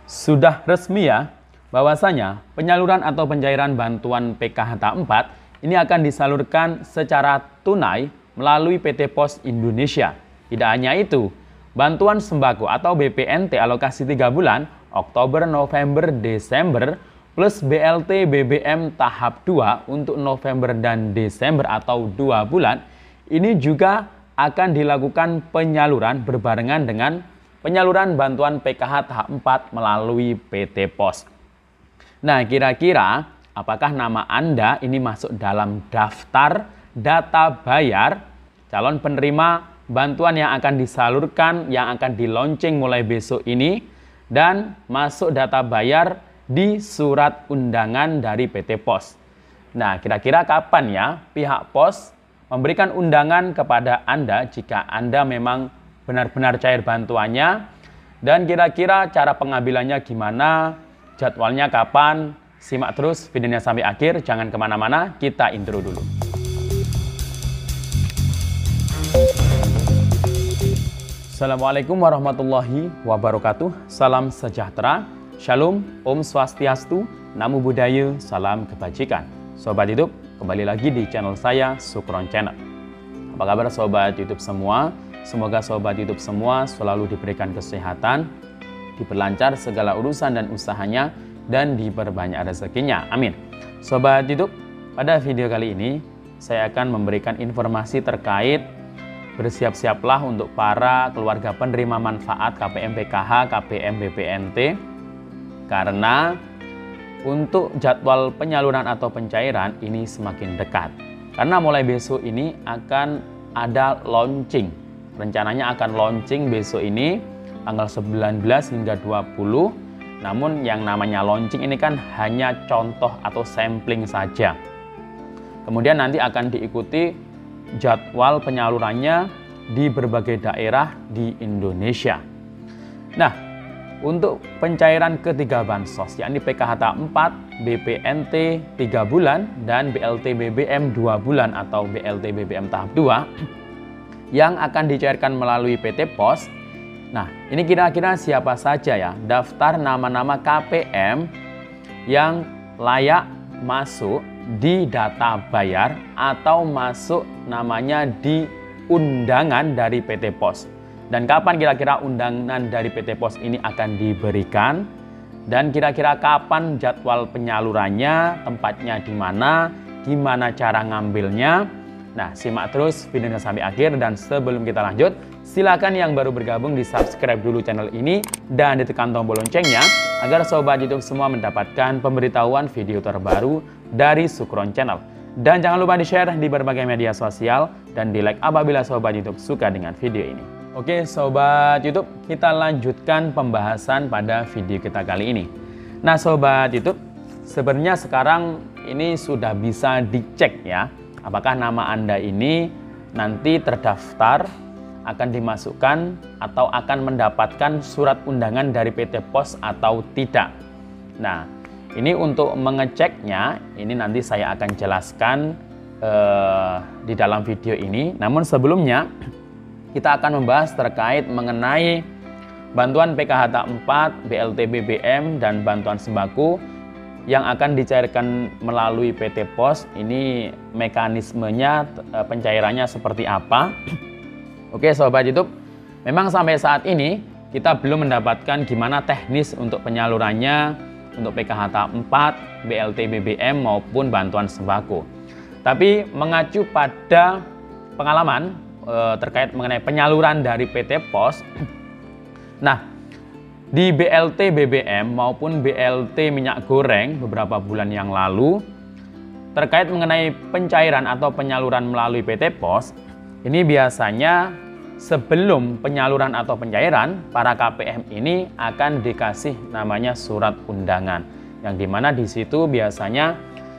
Sudah resmi ya, bahwasanya penyaluran atau pencairan bantuan PKH tahap 4 ini akan disalurkan secara tunai melalui PT Pos Indonesia. Tidak hanya itu, bantuan sembako atau BPNT alokasi 3 bulan, Oktober, November, Desember, plus BLT BBM tahap 2 untuk November dan Desember atau 2 bulan, ini juga akan dilakukan penyaluran berbarengan dengan penyaluran bantuan PKH tahap 4 melalui PT Pos. Nah, kira-kira apakah nama Anda ini masuk dalam daftar data bayar calon penerima bantuan yang akan disalurkan, yang akan di-launching mulai besok ini, dan masuk data bayar di surat undangan dari PT Pos. Nah, kira-kira kapan ya pihak Pos memberikan undangan kepada Anda jika Anda memang benar-benar cair bantuannya, dan kira-kira cara pengambilannya gimana, jadwalnya kapan? Simak terus videonya sampai akhir, jangan kemana-mana, kita intro dulu. Assalamualaikum warahmatullahi wabarakatuh, salam sejahtera, shalom, om swastiastu, namo buddhaya, salam kebajikan. Sobat YouTube, kembali lagi di channel saya, Sukron Channel. Apa kabar sobat YouTube semua? Semoga sobat YouTube semua selalu diberikan kesehatan, diperlancar segala urusan dan usahanya, dan diperbanyak rezekinya. Amin. Sobat YouTube, pada video kali ini saya akan memberikan informasi terkait bersiap-siaplah untuk para keluarga penerima manfaat KPM PKH, KPM BPNT, karena untuk jadwal penyaluran atau pencairan ini semakin dekat. Karena mulai besok ini akan ada launching. Rencananya akan launching besok ini tanggal 19 hingga 20. Namun yang namanya launching ini kan hanya contoh atau sampling saja. Kemudian nanti akan diikuti jadwal penyalurannya di berbagai daerah di Indonesia. Nah, untuk pencairan ketiga bansos, yakni PKH tahap 4, BPNT 3 bulan, dan BLT BBM 2 bulan atau BLT BBM tahap 2, yang akan dicairkan melalui PT Pos. Nah, ini kira-kira siapa saja ya daftar nama-nama KPM yang layak masuk di data bayar atau masuk namanya di undangan dari PT Pos. Dan kapan kira-kira undangan dari PT Pos ini akan diberikan, dan kira-kira kapan jadwal penyalurannya, tempatnya di mana, gimana cara ngambilnya. Nah, simak terus videonya sampai akhir, dan sebelum kita lanjut, silakan yang baru bergabung di subscribe dulu channel ini dan ditekan tombol loncengnya agar sobat YouTube semua mendapatkan pemberitahuan video terbaru dari Sukron Channel. Dan jangan lupa di-share di berbagai media sosial dan di-like apabila sobat YouTube suka dengan video ini. Oke, sobat YouTube, kita lanjutkan pembahasan pada video kita kali ini. Nah, sobat YouTube, sebenarnya sekarang ini sudah bisa dicek ya, apakah nama Anda ini nanti terdaftar, akan dimasukkan atau akan mendapatkan surat undangan dari PT Pos atau tidak. Nah, ini untuk mengeceknya, ini nanti saya akan jelaskan di dalam video ini. Namun sebelumnya, kita akan membahas terkait mengenai bantuan PKH tahap 4, BLT BBM, dan bantuan sembako yang akan dicairkan melalui PT Pos. Ini mekanismenya, pencairannya seperti apa. Oke sobat YouTube, memang sampai saat ini kita belum mendapatkan gimana teknis untuk penyalurannya untuk PKH tahap 4, BLT BBM maupun bantuan sembako. Tapi mengacu pada pengalaman terkait mengenai penyaluran dari PT Pos, nah, di BLT BBM maupun BLT minyak goreng beberapa bulan yang lalu, terkait mengenai pencairan atau penyaluran melalui PT Pos, ini biasanya sebelum penyaluran atau pencairan, para KPM ini akan dikasih namanya surat undangan, yang dimana di situ biasanya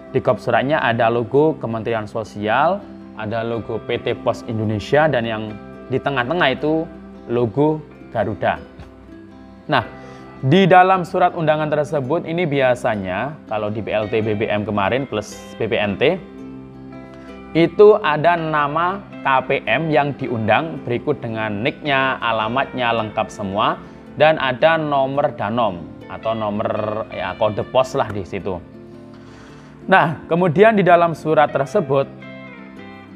di kop suratnya ada logo Kementerian Sosial, ada logo PT Pos Indonesia, dan yang di tengah-tengah itu logo Garuda. Nah, di dalam surat undangan tersebut ini biasanya kalau di BLT BBM kemarin plus BPNT itu ada nama KPM yang diundang berikut dengan nicknya, alamatnya lengkap semua, dan ada nomor danom. atau nomor ya kode pos lah di situ. Nah, kemudian di dalam surat tersebut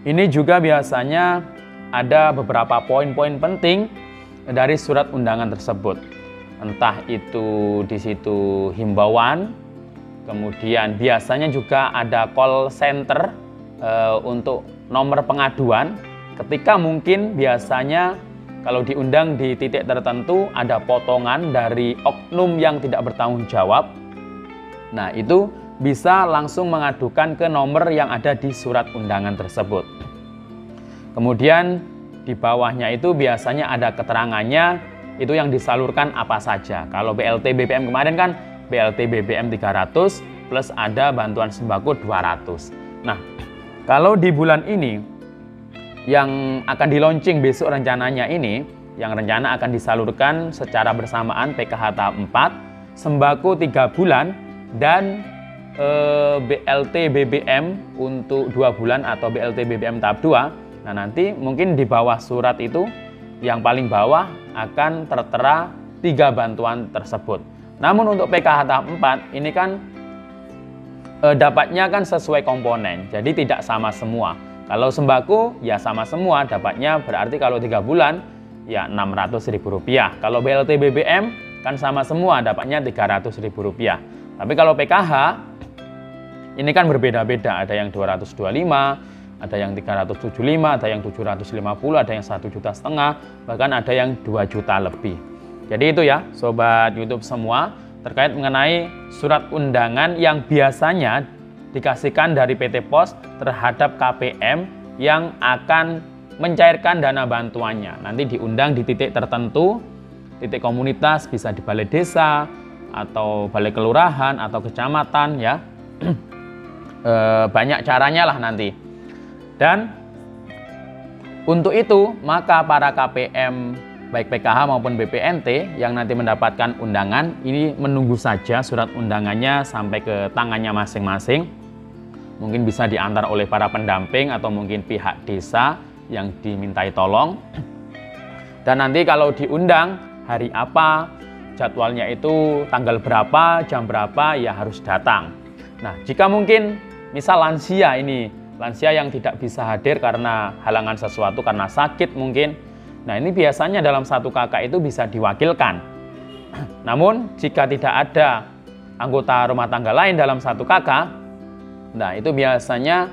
ini juga biasanya ada beberapa poin-poin penting dari surat undangan tersebut. Entah itu di situ himbauan, kemudian biasanya juga ada call center untuk nomor pengaduan. Ketika mungkin biasanya kalau diundang di titik tertentu ada potongan dari oknum yang tidak bertanggung jawab. Nah, itu bisa langsung mengadukan ke nomor yang ada di surat undangan tersebut. Kemudian di bawahnya itu biasanya ada keterangannya, itu yang disalurkan apa saja. Kalau BLT BBM kemarin kan BLT BBM 300 plus ada bantuan sembako 200. Nah, kalau di bulan ini yang akan di-launching besok rencananya ini, yang rencana akan disalurkan secara bersamaan PKH tahap 4, sembako 3 bulan, dan BLT BBM untuk 2 bulan atau BLT BBM tahap 2. Nah, nanti mungkin di bawah surat itu yang paling bawah akan tertera 3 bantuan tersebut. Namun untuk PKH tahap 4 ini kan dapatnya kan sesuai komponen, jadi tidak sama semua. Kalau sembako ya sama semua dapatnya, berarti kalau 3 bulan ya Rp600.000. Kalau BLT BBM kan sama semua dapatnya Rp300.000. Tapi kalau PKH ini kan berbeda-beda, ada yang 225, ada yang 375, ada yang 750, ada yang 1,5 juta, bahkan ada yang 2 juta lebih. Jadi itu ya Sobat YouTube semua terkait mengenai surat undangan yang biasanya dikasihkan dari PT Pos terhadap KPM yang akan mencairkan dana bantuannya. Nanti diundang di titik tertentu, titik komunitas, bisa di balai desa, atau balai kelurahan, atau kecamatan ya. Banyak caranya lah nanti. Dan untuk itu maka para KPM baik PKH maupun BPNT yang nanti mendapatkan undangan ini menunggu saja surat undangannya sampai ke tangannya masing-masing. Mungkin bisa diantar oleh para pendamping atau mungkin pihak desa yang dimintai tolong. Dan nanti kalau diundang hari apa, jadwalnya itu tanggal berapa, jam berapa ya harus datang. Nah, jika mungkin misal lansia yang tidak bisa hadir karena halangan sesuatu, karena sakit mungkin. Nah, ini biasanya dalam satu kakak itu bisa diwakilkan. Namun, jika tidak ada anggota rumah tangga lain dalam satu kakak, nah itu biasanya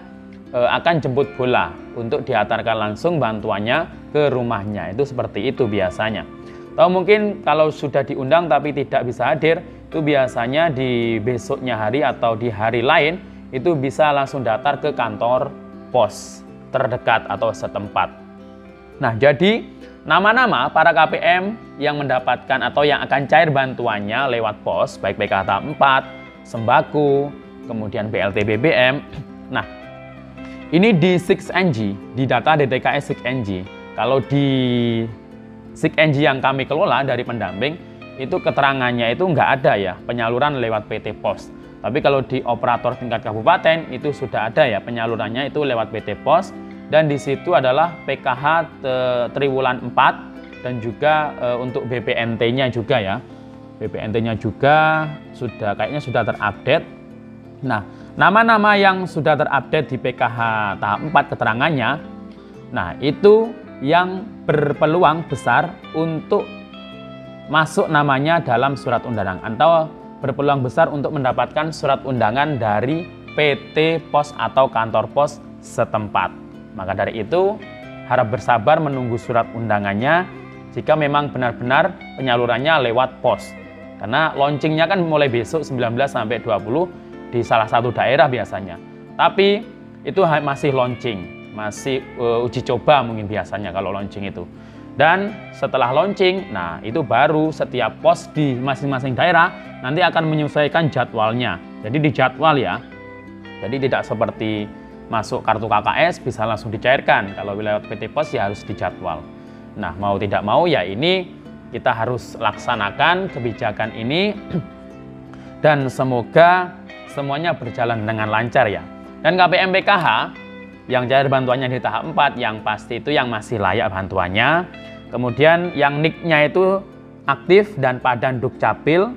akan jemput bola untuk diantarkan langsung bantuannya ke rumahnya. Itu seperti itu biasanya. Atau mungkin kalau sudah diundang tapi tidak bisa hadir, itu biasanya di besoknya hari atau di hari lain itu bisa langsung daftar ke kantor pos terdekat atau setempat. Nah, jadi nama-nama para KPM yang mendapatkan atau yang akan cair bantuannya lewat pos, baik PKH tahap 4, sembako, kemudian BLT BBM. Nah, ini di 6NG, di data DTKS 6NG. Kalau di 6NG yang kami kelola dari pendamping, itu keterangannya itu nggak ada ya, penyaluran lewat PT Pos. Tapi kalau di operator tingkat kabupaten itu sudah ada ya, penyalurannya itu lewat PT Pos, dan di situ adalah PKH triwulan 4 dan juga untuk BPNT-nya juga ya. BPNT-nya juga kayaknya sudah terupdate. Nah, nama-nama yang sudah terupdate di PKH tahap 4 keterangannya, nah itu yang berpeluang besar untuk masuk namanya dalam surat undangan atau berpeluang besar untuk mendapatkan surat undangan dari PT Pos atau kantor pos setempat. Maka dari itu harap bersabar menunggu surat undangannya jika memang benar-benar penyalurannya lewat pos. Karena launchingnya kan mulai besok 19 sampai 20 di salah satu daerah biasanya. Tapi itu masih launching, masih uji coba mungkin biasanya kalau launching itu. Dan setelah launching, nah itu baru setiap pos di masing-masing daerah nanti akan menyesuaikan jadwalnya. Jadi di jadwal ya. Jadi tidak seperti masuk kartu KKS bisa langsung dicairkan. Kalau lewat PT Pos ya harus dijadwal. Nah, mau tidak mau ya ini kita harus laksanakan kebijakan ini dan semoga semuanya berjalan dengan lancar ya. Dan KPM PKH yang cair bantuannya di tahap 4 yang pasti itu yang masih layak bantuannya. Kemudian yang NIK-nya itu aktif dan padan Dukcapil.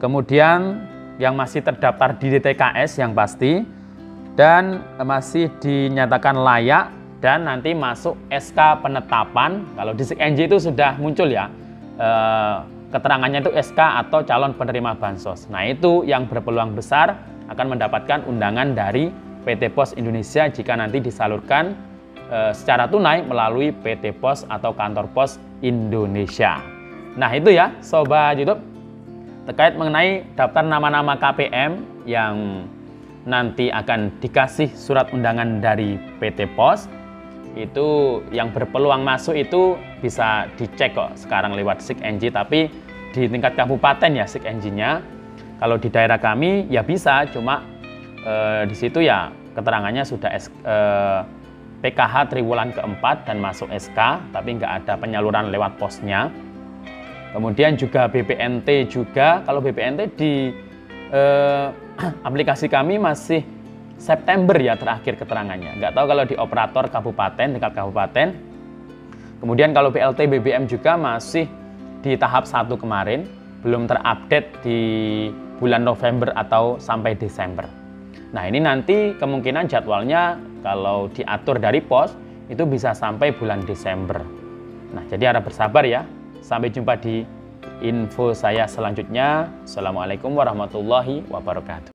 kemudian yang masih terdaftar di DTKS yang pasti, dan masih dinyatakan layak, dan nanti masuk SK penetapan. Kalau di SIG-NJ itu sudah muncul ya, keterangannya itu SK atau calon penerima bansos. Nah itu yang berpeluang besar akan mendapatkan undangan dari PT Pos Indonesia jika nanti disalurkan secara tunai melalui PT Pos atau Kantor Pos Indonesia. Nah itu ya Sobat YouTube, terkait mengenai daftar nama-nama KPM yang nanti akan dikasih surat undangan dari PT Pos. Itu yang berpeluang masuk itu bisa dicek kok sekarang lewat SIG-NJ, tapi di tingkat kabupaten ya SIG-NJ-nya. Kalau di daerah kami ya bisa, cuma di situ ya keterangannya sudah PKH triwulan keempat dan masuk SK, tapi nggak ada penyaluran lewat posnya. Kemudian juga BPNT juga, kalau BPNT di aplikasi kami masih September ya terakhir keterangannya. Nggak tahu kalau di operator kabupaten, tingkat kabupaten. Kemudian kalau BLT BBM juga masih di tahap 1 kemarin, belum terupdate di bulan November atau sampai Desember. Nah ini nanti kemungkinan jadwalnya kalau diatur dari pos itu bisa sampai bulan Desember. Nah jadi harap bersabar ya. Sampai jumpa di info saya selanjutnya. Assalamualaikum warahmatullahi wabarakatuh.